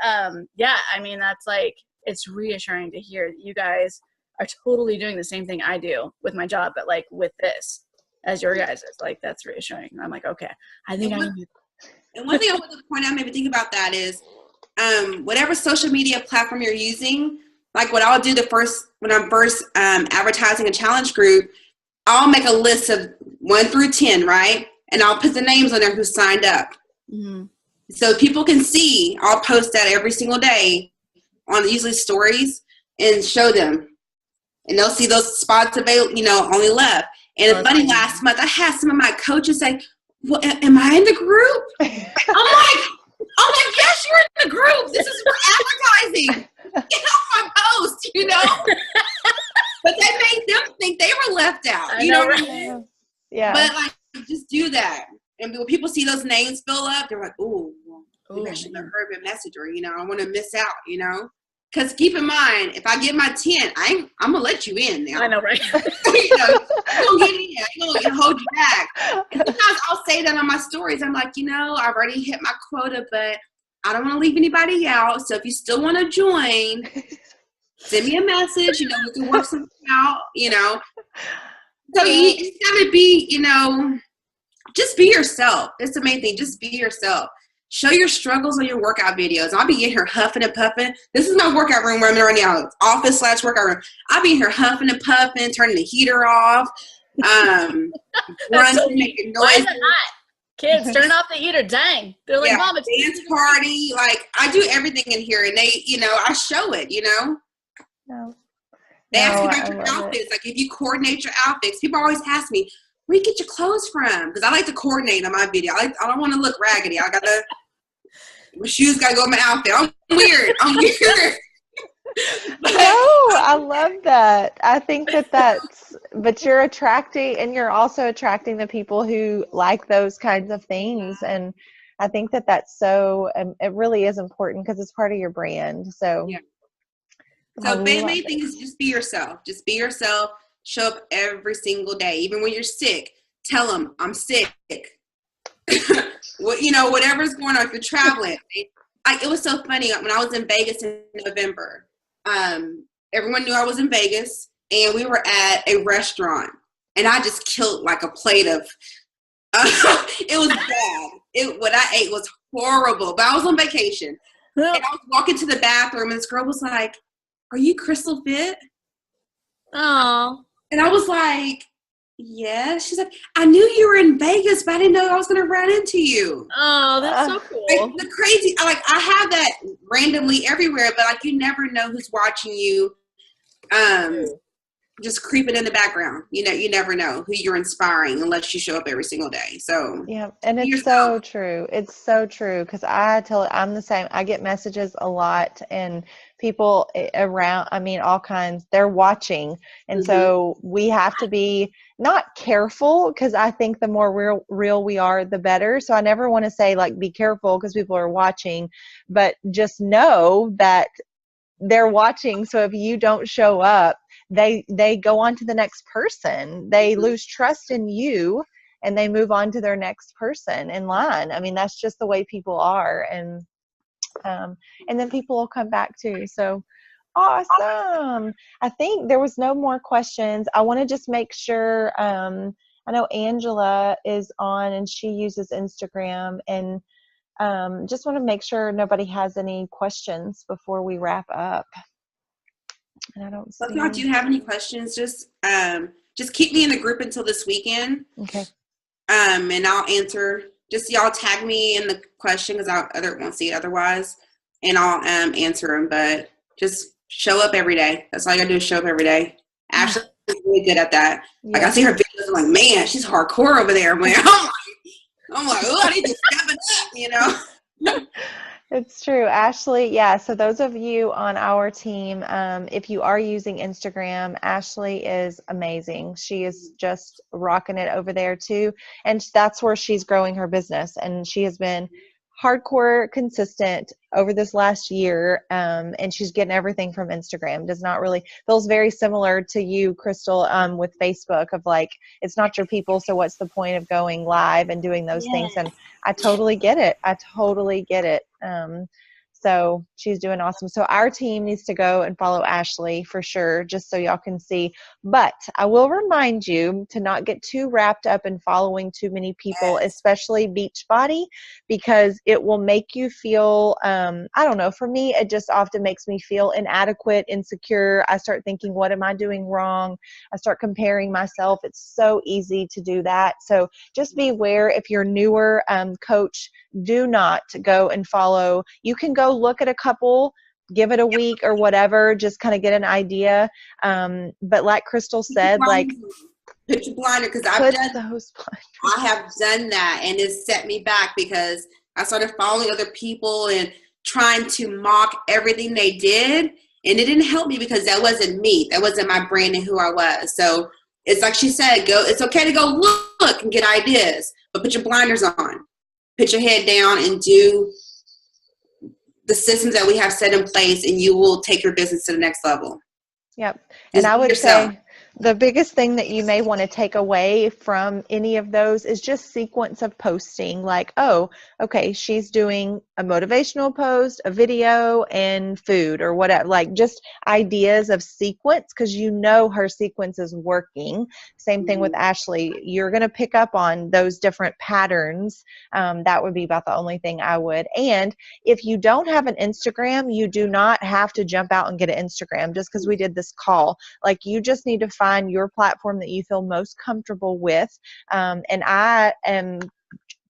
yeah, I mean, that's like, it's reassuring to hear that you guys are totally doing the same thing I do with my job, but like with this as your guys, it's like, that's reassuring. I'm like, okay, I think I can do that. And one thing I want to point out, maybe think about that is, whatever social media platform you're using, like what I'll do when I'm first advertising a challenge group, I'll make a list of 1 through 10, right? And I'll put the names on there who signed up. Mm-hmm. So people can see, I'll post that every single day on usually stories and show them. And they'll see those spots available, only left. And it's funny, last month I had some of my coaches say, well, am I in the group? I'm like, oh my gosh, you're in the group. This is for advertising. Get off my post, But that made them think they were left out. You know what I mean? Yeah. But like, just do that. And when people see those names fill up, they're like, ooh, maybe I shouldn't have heard my message, or, I don't want to miss out, Because keep in mind, if I get my 10, I'm going to let you in now. I know, right? You're going to get in. I'm going to hold you back. And sometimes I'll say that on my stories. I'm like, I've already hit my quota, but I don't want to leave anybody out. So if you still want to join, send me a message. We can work something out, So you got to be, just be yourself. That's the main thing. Just be yourself. Show your struggles on your workout videos. I'll be in here huffing and puffing. This is my workout room where I'm in right now. It's office/workout room. I'll be in here huffing and puffing, turning the heater off, running, making Why is noises. it hot? Kids, turn off the heater. Dang. They're like, Mom, it's dance party. Like, I do everything in here, and they, I show it, No. They ask me about your outfits. Like, if you coordinate your outfits, people always ask me, where you get your clothes from? Because I like to coordinate on my video. I don't want to look raggedy. My shoes got to go with my outfit. I'm weird. No, I love that. I think but you're attracting, and you're also attracting the people who like those kinds of things. And I think that's so, it really is important, because it's part of your brand. So, yeah. So the main thing is just be yourself. Just be yourself. Show up every single day. Even when you're sick, tell them, I'm sick. Whatever's going on, if you're traveling. It was so funny. When I was in Vegas in November, everyone knew I was in Vegas, and we were at a restaurant, and I just killed like a plate of, it was bad. What I ate was horrible, but I was on vacation. And I was walking to the bathroom, and this girl was like, are you Crystal Fit? Oh. And I was like, yeah. She's like, I knew you were in Vegas, but I didn't know I was going to run into you. Oh, that's so cool. Like, the crazy, I have that randomly everywhere, but like, you never know who's watching you. Just creeping in the background. You never know who you're inspiring unless you show up every single day. So yeah, and it's so true. It's so true, because I'm the same. I get messages a lot, and people around, all kinds, they're watching. And so we have to be not careful, because I think the more real we are, the better. So I never want to say like, be careful because people are watching, but just know that they're watching. So if you don't show up, they go on to the next person. They lose trust in you, and they move on to their next person in line. I mean, that's just the way people are. And then people will come back too. So awesome. I think there was no more questions. I want to just make sure, I know Angela is on and she uses Instagram, and just want to make sure nobody has any questions before we wrap up. And I don't see. If not, do you have any questions? Just keep me in the group until this weekend. Okay. And I'll answer. Just y'all tag me in the question because I won't see it otherwise, and I'll answer them. But just show up every day. That's all you gotta do is show up every day. Ashley is really good at that. Yeah. Like I see her videos, I'm like, man, she's hardcore over there. I'm like, oh, I need to step it up, you know. It's true. Ashley, yeah, so those of you on our team, if you are using Instagram, Ashley is amazing. She is just rocking it over there too. And that's where she's growing her business. And she has been hardcore consistent over this last year, and she's getting everything from Instagram. Does not really feels very similar to you, Crystal, with Facebook, of like, it's not your people, so what's the point of going live and doing those things? And I totally get it. So she's doing awesome. So our team needs to go and follow Ashley for sure, just so y'all can see. But I will remind you to not get too wrapped up in following too many people, especially Beachbody, because it will make you feel, I don't know, for me, it just often makes me feel inadequate, insecure. I start thinking, what am I doing wrong? I start comparing myself. It's so easy to do that. So just be aware, if you're newer, coach, do not go and follow. You can go look at a couple, give it a week or whatever, just kind of get an idea. But like Crystal said, like, put your blinder, because I have done that, and it set me back because I started following other people and trying to mock everything they did, and it didn't help me because that wasn't me. That wasn't my brand and who I was. So it's like she said, it's okay to go look and get ideas, but put your blinders on. Put your head down and do the systems that we have set in place, and you will take your business to the next level. Yep. And I would say the biggest thing that you may want to take away from any of those is just sequence of posting. Like, oh, okay, she's doing a motivational post, a video, and food or whatever. Like just ideas of sequence, because you know her sequence is working. Same thing with Ashley. You're going to pick up on those different patterns. That would be about the only thing I would. And if you don't have an Instagram, you do not have to jump out and get an Instagram just because we did this call. Like, you just need to find your platform that you feel most comfortable with. And I am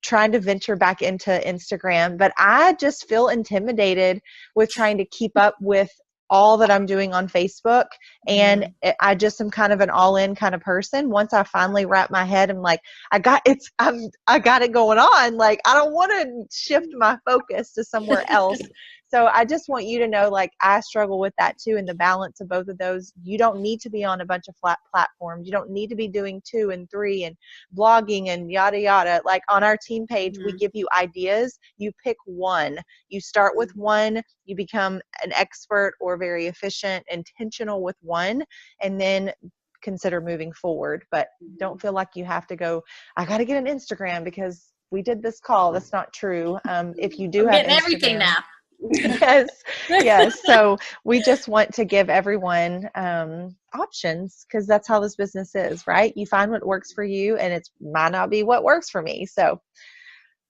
trying to venture back into Instagram, but I just feel intimidated with trying to keep up with all that I'm doing on Facebook. And I just am kind of an all-in kind of person. Once I finally wrap my head, I'm like, I got it going on. Like, I don't want to shift my focus to somewhere else. So I just want you to know, like, I struggle with that too, and the balance of both of those. You don't need to be on a bunch of flat platforms. You don't need to be doing 2 and 3 and blogging and yada, yada. Like, on our team page, we give you ideas. You pick one. You start with one. You become an expert or very efficient, intentional with one, and then consider moving forward. But don't feel like you have to go, I got to get an Instagram because we did this call. That's not true. If you do have Instagram, everything now. Yes. So we just want to give everyone options, because that's how this business is, right? You find what works for you, and it might not be what works for me. So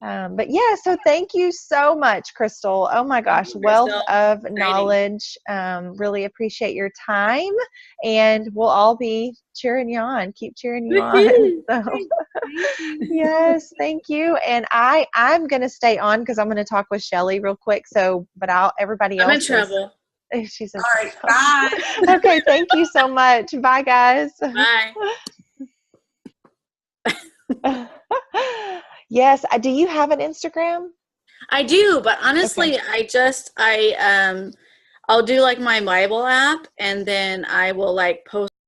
but yeah, so thank you so much, Crystal. Oh my gosh, wealth of knowledge. Really appreciate your time, and we'll all be cheering you on. Keep cheering you on. So, yes, thank you. And I'm gonna stay on because I'm gonna talk with Shelly real quick. So, but everybody else. I'm in trouble. She's in all right. Bye. Okay, thank you so much. Bye, guys. Bye. Yes. Do you have an Instagram? I do, but honestly, okay. I'll do like my Bible app, and then I will like post